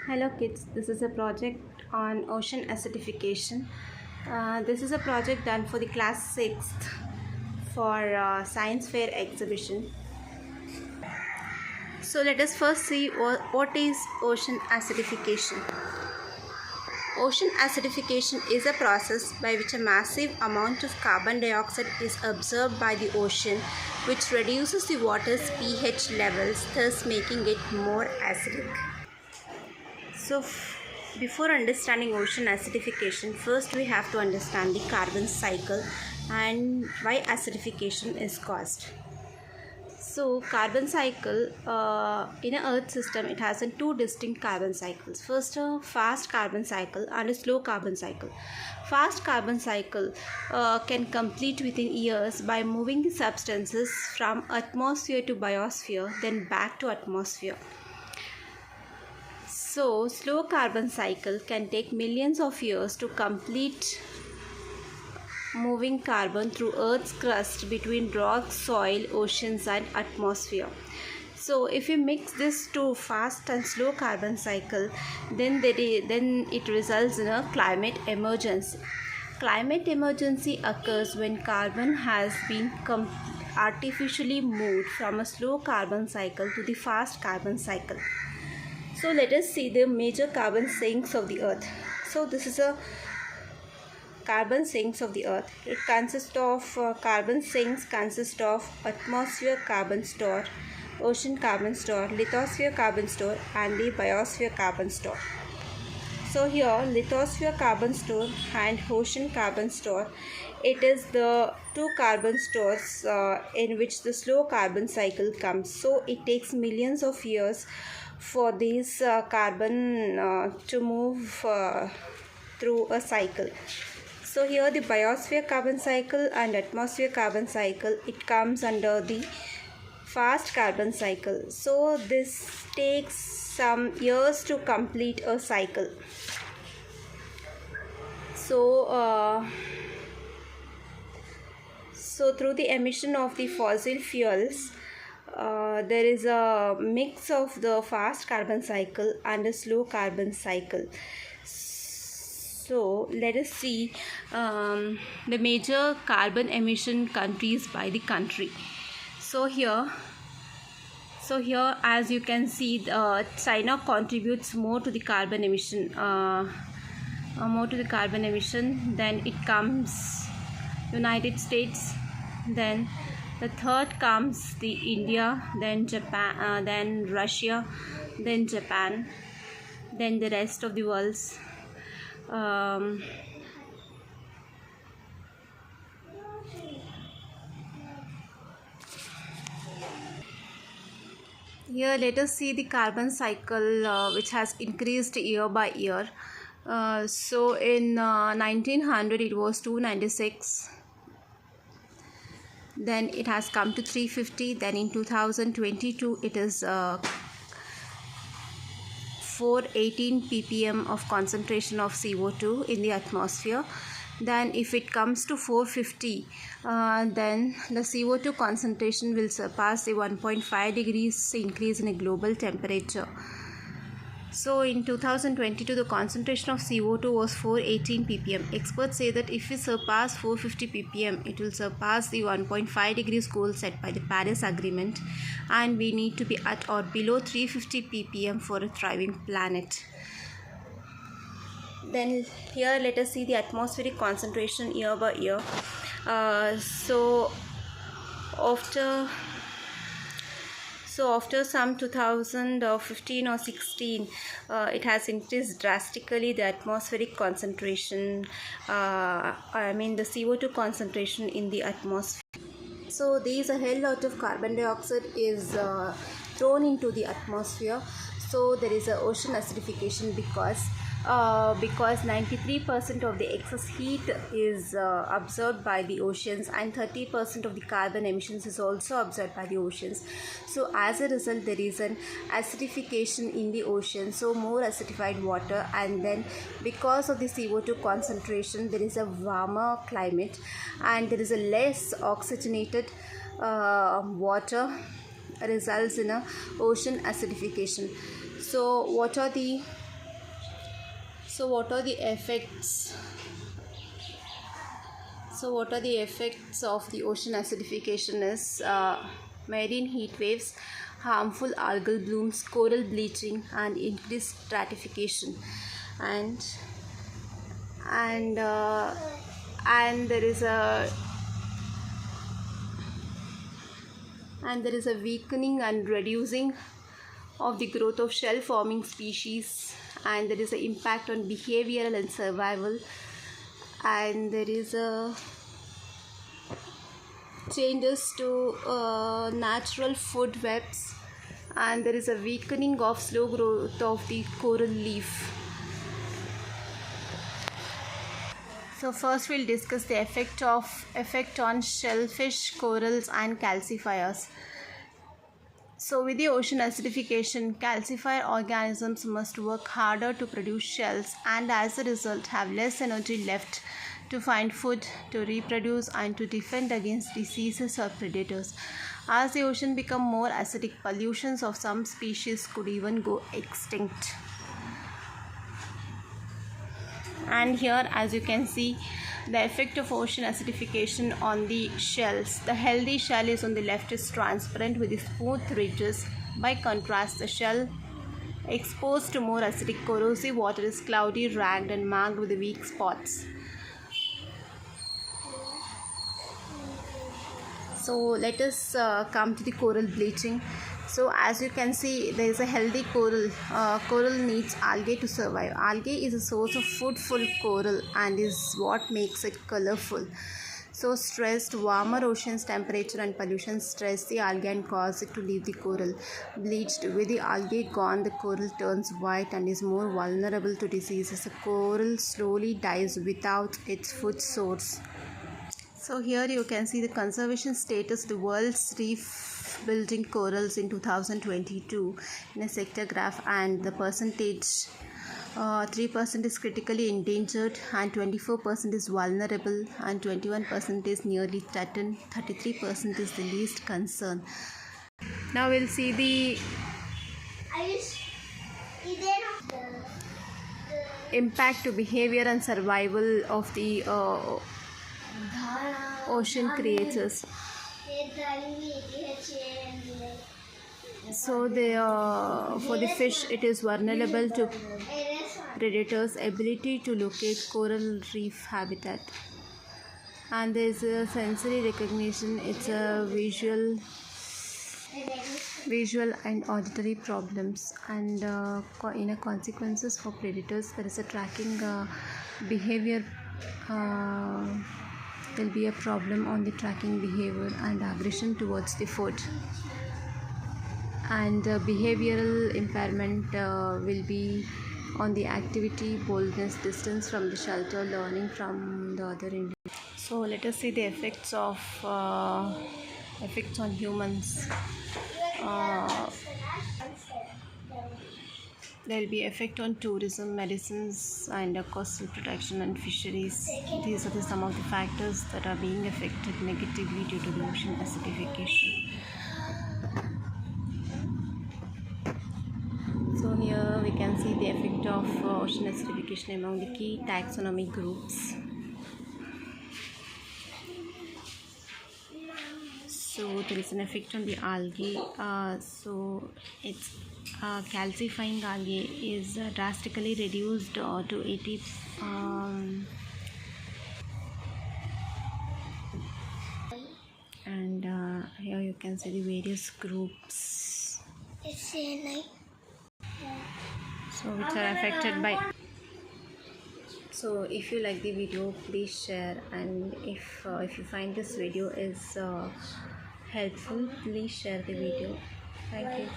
Hello kids, this is a project on ocean acidification. This is a project done for the class 6th for science fair exhibition. So let us first see what is ocean acidification. Ocean acidification is a process by which a massive amount of carbon dioxide is absorbed by the ocean, which reduces the water's pH levels, thus making it more acidic. So, before understanding ocean acidification, first we have to understand the carbon cycle and why acidification is caused. So, carbon cycle in an Earth system, it has two distinct carbon cycles. First, a fast carbon cycle and a slow carbon cycle. Fast carbon cycle can complete within years by moving the substances from atmosphere to biosphere, then back to atmosphere. So, slow carbon cycle can take millions of years to complete moving carbon through Earth's crust between rocks, soil, oceans and atmosphere. So, if we mix this to fast and slow carbon cycle, then it results in a climate emergency. Climate emergency occurs when carbon has been artificially moved from a slow carbon cycle to the fast carbon cycle. So let us see the major carbon sinks of the earth. So this is a carbon sinks of the earth. It consists of carbon sinks consist of atmosphere carbon store, ocean carbon store, lithosphere carbon store and the biosphere carbon store. So here lithosphere carbon store and ocean carbon store, it is the two carbon stores in which the slow carbon cycle comes. So it takes millions of years for these carbon to move through a cycle. So here the biosphere carbon cycle and atmosphere carbon cycle, it comes under the fast carbon cycle. So this takes some years to complete a cycle. So through the emission of the fossil fuels, there is a mix of the fast carbon cycle and a slow carbon cycle. So let us see the major carbon emission countries by the country. So here as you can see, China contributes more to the carbon emission. Then it comes United States, then the third comes the India, then Japan, then Russia, then Japan, then the rest of the worlds. Here let us see the carbon cycle which has increased year by year. So in 1900 it was 296, then it has come to 350, then in 2022 it is 418 ppm of concentration of CO2 in the atmosphere. Then if it comes to 450, then the CO2 concentration will surpass the 1.5 degrees increase in a global temperature. So in 2022, the concentration of CO2 was 418 ppm. Experts say that if we surpass 450 ppm, it will surpass the 1.5 degrees goal set by the Paris Agreement, and we need to be at or below 350 ppm for a thriving planet. Then here let us see the atmospheric concentration year by year. So after some 2015 or 16, it has increased drastically the atmospheric concentration, the CO2 concentration in the atmosphere. So there is a hell lot of carbon dioxide is thrown into the atmosphere. So there is a ocean acidification because 93% of the excess heat is absorbed by the oceans, and 30% of the carbon emissions is also absorbed by the oceans. So as a result, there is an acidification in the ocean, so more acidified water, and then because of the CO2 concentration, there is a warmer climate and there is a less oxygenated water, results in a ocean acidification. So what are the So what are the effects? What are the effects of the ocean acidification is marine heat waves, harmful algal blooms, coral bleaching, and increased stratification, and and uh, and there is a weakening and reducing of the growth of shell forming species, and there is an impact on behavioral and survival, and there is a changes to natural food webs, and there is a weakening of slow growth of the coral leaf. So first we'll discuss the effect on shellfish, corals, and calcifiers. So with the ocean acidification, calcifier organisms must work harder to produce shells, and as a result have less energy left to find food, to reproduce, and to defend against diseases or predators. As the ocean become more acidic, pollutions of some species could even go extinct. And here, as you can see, the effect of ocean acidification on the shells. The healthy shell is on the left is transparent with smooth ridges. By contrast, the shell exposed to more acidic corrosive water is cloudy, ragged, and marked with weak spots. So let us come to the coral bleaching. So as you can see, there is a healthy coral. Coral needs algae to survive. Algae is a source of food for coral and is what makes it colorful. So stressed, warmer oceans temperature and pollution stress the algae and cause it to leave the coral. Bleached, with the algae gone, the coral turns white and is more vulnerable to diseases. The coral slowly dies without its food source. So here you can see the conservation status of the world's reef building corals in 2022 in a sector graph, and the percentage 3% is critically endangered, and 24% is vulnerable, and 21% is nearly threatened, 33% is the least concern. Now we'll see the impact to behavior and survival of the ocean creatures. So for the fish, it is vulnerable to predators' ability to locate coral reef habitat, and there is a sensory recognition. It's a visual and auditory problems, and in a consequences for predators, there is a tracking behavior. Will be a problem on the tracking behavior and aggression towards the food, and behavioral impairment will be on the activity, boldness, distance from the shelter, learning from the other individuals. So let us see the effects on humans. There will be effect on tourism, medicines, and coastal protection and fisheries. These are some of the factors that are being affected negatively due to the ocean acidification. So here we can see the effect of ocean acidification among the key taxonomic groups. So there is an effect on the algae. So it's calcifying algae is drastically reduced to 80. And here you can see the various groups. So which are affected by. So if you like the video, please share, and if you find this video is helpful, please share the video. Thank you.